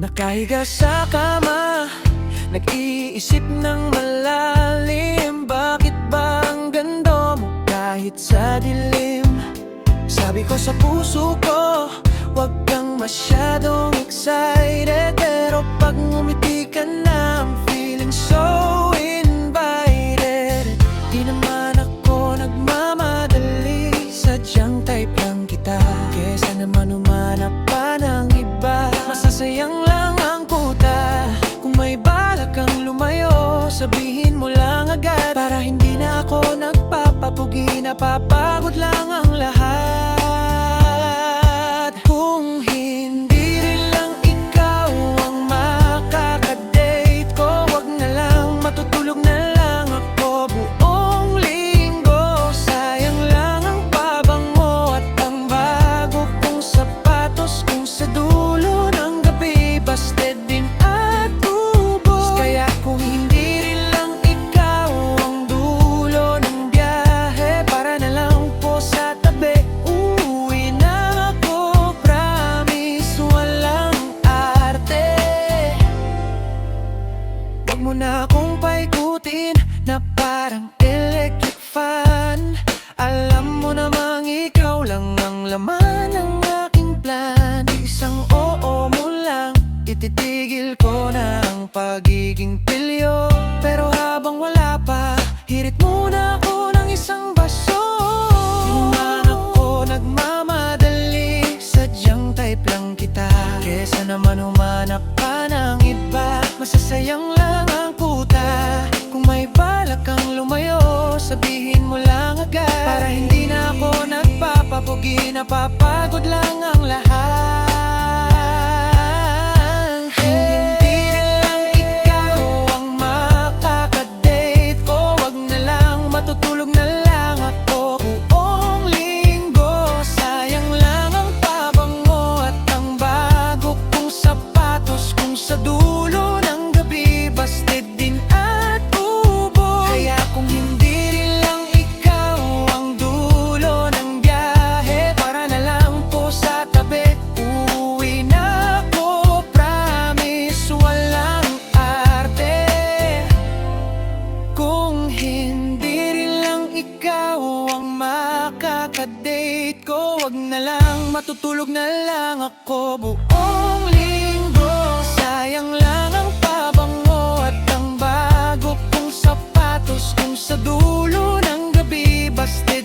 Nakahiga sa kama, nag-iisip ng malalim. Bakit ba ang ganda mo kahit sa dilim? Sabi ko sa puso ko, wag kang masyadong excited. Pero pag ngumiti ka na, I'm feeling so invited. Di naman ako nagmamadali, sadyang type lang kita. Kesa naman umanap pa ng iba, masasayang lang ang kuta. Kung may balak kang lumayo, sabihin mo lang agad, para hindi na ako nagpapapugi, napapagod lang ang lahat. Kung hindi rin lang ikaw ang makakadate ko, wag na lang, matutulog na lang ako buong linggo. Sayang lang ang pabango at ang bago kong sapatos, kung sa dulo ng gabi busted din at ubos. Kaya kung hindi rin lang ikaw ang dulo ng biyahe, para na lang po sa tabi, uuwi na ako, promise, walang arte. Huwag mo na akong paikutin na parang electric fan. Alam mo namang ikaw lang ang laman ng aking plan. Isang oo mo lang, ititigil ko na ang pagiging pilyo. Pero habang wala pa, hirit muna ako ng isang baso. Di naman ako nagmamadali, sadyang type lang kita. Kesa naman humanap pa ng iba, masasayang lang ang kuta. Kung may balak kang lumayo, sabihin mo lang agad, para hindi na ako nagpapapugi, napapagod lang ang lahat. Kung hindi lang ikaw ang makakadate ko, wag na lang, matutulog na lang ako buong linggo. Sayang lang ang pabango at ang bago kong sapatos, kung sa dulo ng gabi busted din at ubos. Kaya kung hindi rin lang ikaw ang dulo ng biyahe, para na lang po sa tabi, uuwi na ako, promise, walang arte. Kung hindi rin lang ikaw ang makakadate ko, wag na lang, matutulog na lang ako buong linggo. Sayang lang ang pabango at ang bago kong sapatos, kung sa dulo ng gabi busted